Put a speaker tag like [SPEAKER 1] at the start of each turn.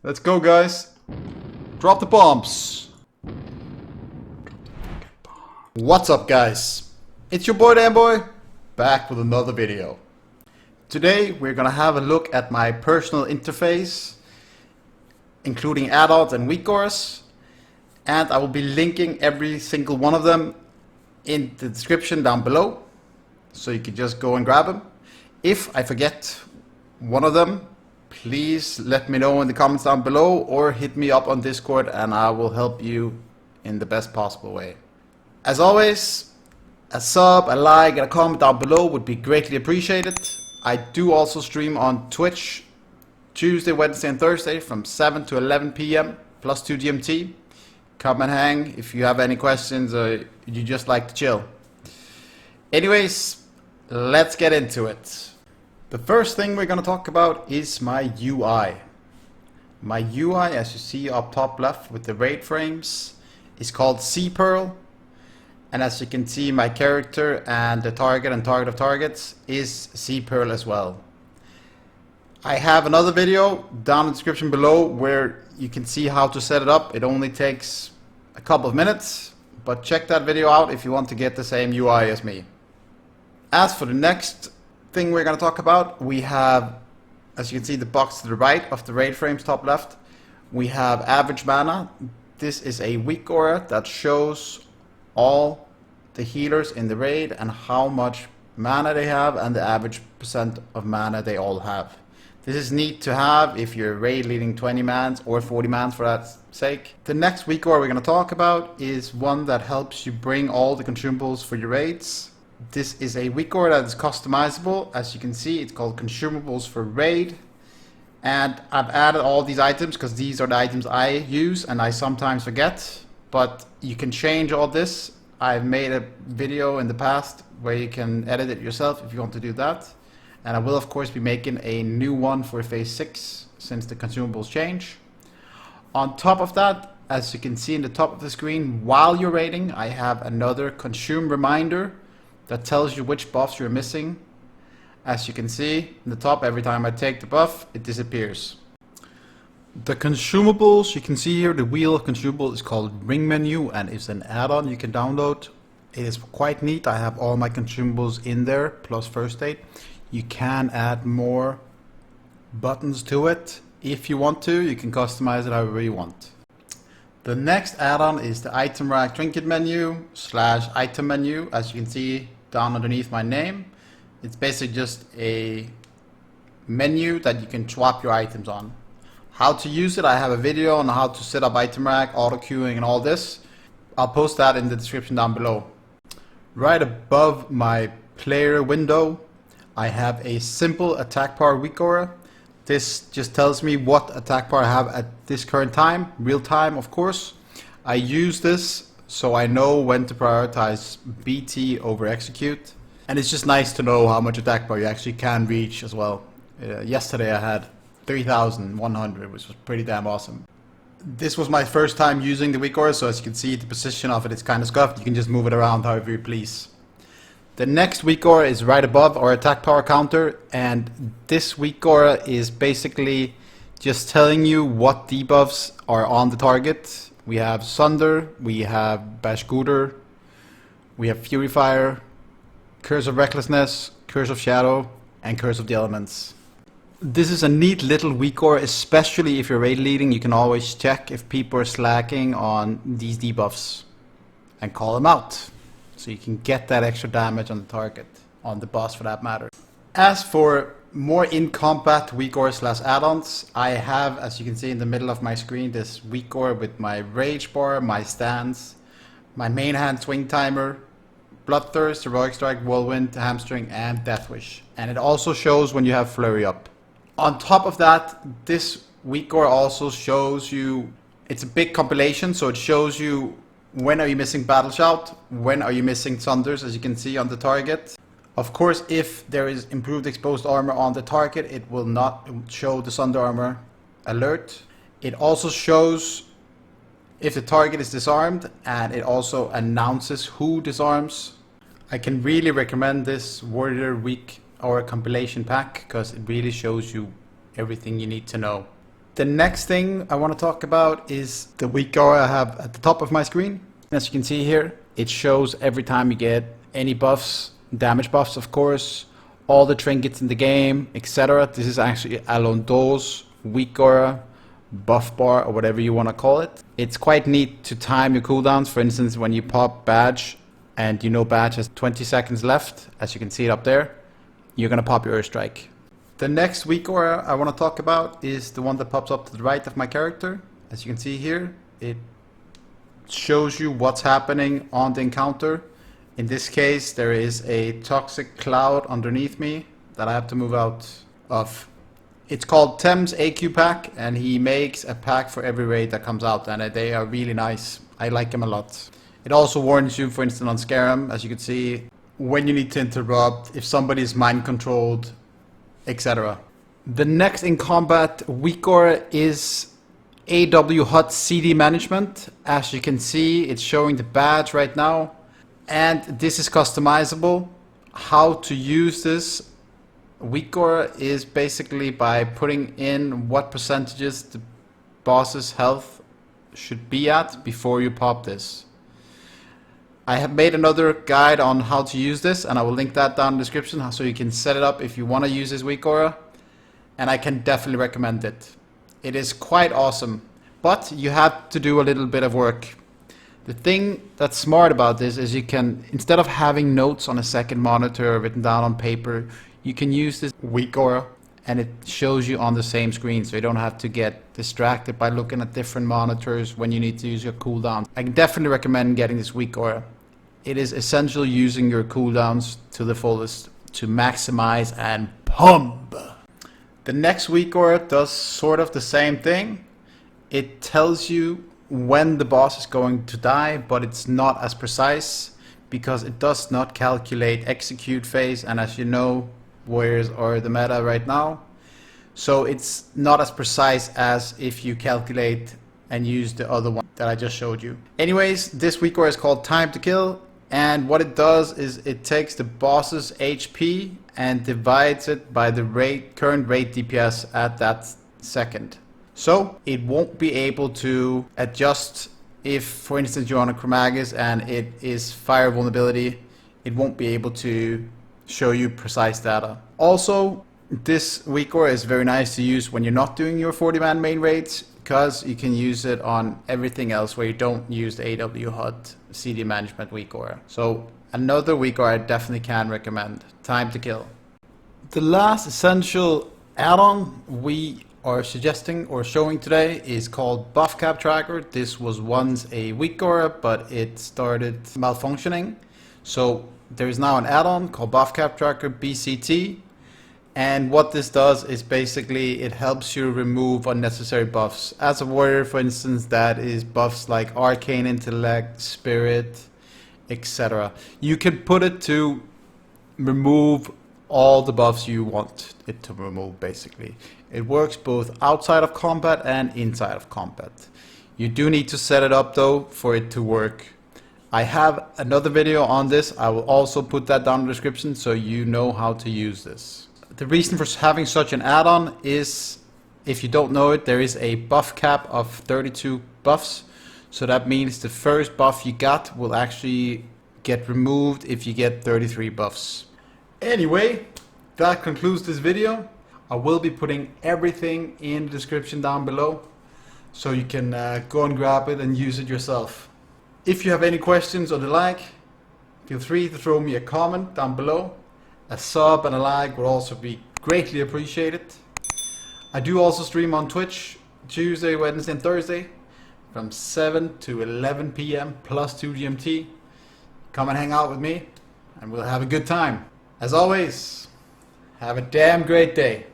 [SPEAKER 1] Let's go, guys. Drop the bombs. What's up, guys? It's your boy Damnboitv, back with another video. Today we're gonna have a look at my personal interface, including Addons and Weakauras, and I will be linking every single one of them in the description down below, so you can just go and grab them. If I forget one of them, please let me know in the comments down below or hit me up on Discord and I will help you in the best possible way. As always, a sub, a like, and a comment down below would be greatly appreciated. I do also stream on Twitch Tuesday, Wednesday, and Thursday from 7 to 11 p.m. plus 2 GMT. Come and hang if you have any questions or you just like to chill. Anyways, let's get into it. The first thing we're going to talk about is my UI. My UI, as you see up top left with the raid frames, is called Z-perl. And as you can see, my character and the target and target of targets is Z-perl as well. I have another video down in the description below where you can see how to set it up. It only takes a couple of minutes, but check that video out if you want to get the same UI as me. As for the next thing we're going to talk about, we have, as you can see, the box to the right of the raid frames top left, we have average mana. This is a Weakaura that shows all the healers in the raid and how much mana they have and the average percent of mana they all have. This is neat to have if you're raid leading 20 mans or 40 mans for that sake. The next Weakaura we're going to talk about is one that helps you bring all the consumables for your raids. This is a Weakaura that is customizable. As you can see, it's called consumables for raid. And I've added all these items because these are the items I use and I sometimes forget. But you can change all this. I've made a video in the past where you can edit it yourself if you want to do that. And I will of course be making a new one for phase 6 since the consumables change. On top of that, as you can see in the top of the screen, while you're raiding, I have another consume reminder that tells you which buffs you're missing. As you can see in the top, every time I take the buff, it disappears. The consumables, you can see here, the wheel of consumables is called Ringmenu and it's an add-on you can download. It is quite neat. I have all my consumables in there, plus first aid. You can add more buttons to it if you want to. You can customize it however you want. The next add-on is the Itemrack trinket menu / item menu. As you can see down underneath my name, it's basically just a menu that you can swap your items on. How to use it, I have a video on how to set up Itemrack, auto queuing and all this. I'll post that in the description down below. Right above my player window, I have a simple attack power Weakaura. This just tells me what attack power I have at this current time, real time of course. I use this so I know when to prioritize BT over execute. And it's just nice to know how much attack power you actually can reach as well. Yesterday I had 3,100, which was pretty damn awesome. This was my first time using the Weakaura, so as you can see the position of it is kind of scuffed. You can just move it around however you please. The next Weakaura is right above our attack power counter, and this Weakaura is basically just telling you what debuffs are on the target. We have Sunder, we have Bashguder, we have Fury Fire, Curse of Recklessness, Curse of Shadow, and Curse of the Elements. This is a neat little Weakaura, especially if you're raid leading. You can always check if people are slacking on these debuffs and call them out. So you can get that extra damage on the target, on the boss for that matter. As for more in-combat Weakaura / add-ons, I have, as you can see in the middle of my screen, this Weakaura with my Rage Bar, my stance, my main hand swing timer, Bloodthirst, Heroic Strike, Whirlwind, Hamstring, and Deathwish. And it also shows when you have Flurry up. On top of that, this Weakaura also shows you, it's a big compilation, so it shows you when are you missing Battle Shout, when are you missing Thunders, as you can see on the target. Of course, if there is improved exposed armor on the target, it will not show the Thunder armor alert. It also shows if the target is disarmed, and it also announces who disarms. I can really recommend this Warrior Weak or compilation pack because it really shows you everything you need to know. The next thing I want to talk about is the Weakaura I have at the top of my screen. As you can see here, it shows every time you get any buffs, damage buffs of course, all the trinkets in the game, etc. This is actually Ahlaundoh's Weakaura buff bar, or whatever you want to call it. It's quite neat to time your cooldowns. For instance, when you pop badge and you know badge has 20 seconds left, as you can see it up there, you're gonna pop your Earth Strike. The next Weakaura I want to talk about is the one that pops up to the right of my character. As you can see here, it shows you what's happening on the encounter. In this case, there is a toxic cloud underneath me that I have to move out of. It's called Tems AQ pack, and he makes a pack for every raid that comes out, and they are really nice. I like them a lot. It also warns you, for instance, on Scarum, as you can see, when you need to interrupt, if somebody is mind controlled, etc. The next in combat Weakaura is HUD CD management. As you can see, it's showing the badge right now, and this is customizable. How to use this Weakaura is basically by putting in what percentages the boss's health should be at before you pop this. I have made another guide on how to use this, and I will link that down in the description so you can set it up if you want to use this Weakaura, and I can definitely recommend it. It is quite awesome, but you have to do a little bit of work. The thing that's smart about this is you can, instead of having notes on a second monitor written down on paper, you can use this Weakaura and it shows you on the same screen, so you don't have to get distracted by looking at different monitors when you need to use your cooldown. I can definitely recommend getting this Weakaura. It is essential using your cooldowns to the fullest to maximize and pump. The next Weakaura does sort of the same thing. It tells you when the boss is going to die, but it's not as precise because it does not calculate execute phase, and as you know, warriors are the meta right now, so it's not as precise as if you calculate and use the other one that I just showed you. Anyways, this Weakaura is called Time to Kill, and what it does is it takes the boss's HP and divides it by the current rate DPS at that second. So it won't be able to adjust if, for instance, you're on a Chromagus and it is fire vulnerability. It won't be able to show you precise data. Also, this Weakaura is very nice to use when you're not doing your 40-man main raids, because you can use it on everything else where you don't use the HUD CD management Weakaura. So another Weakaura I definitely can recommend. Time to Kill. The last essential add-on we are suggesting or showing today is called Buff Cap Tracker. This was once a Weakaura, but it started malfunctioning. So there is now an add-on called Buff Cap Tracker BCT. And what this does is basically it helps you remove unnecessary buffs. As a warrior, for instance, that is buffs like Arcane Intellect, Spirit, etc. You can put it to remove all the buffs you want it to remove, basically. It works both outside of combat and inside of combat. You do need to set it up though for it to work. I have another video on this. I will also put that down in the description so you know how to use this. The reason for having such an add-on is, if you don't know it, there is a buff cap of 32 buffs. So that means the first buff you got will actually get removed if you get 33 buffs. Anyway, that concludes this video. I will be putting everything in the description down below, so you can go and grab it and use it yourself. If you have any questions or the like, feel free to throw me a comment down below. A sub and a like would also be greatly appreciated. I do also stream on Twitch Tuesday, Wednesday and Thursday from 7 to 11 PM plus 2 GMT. Come and hang out with me and we'll have a good time. As always, have a damn great day.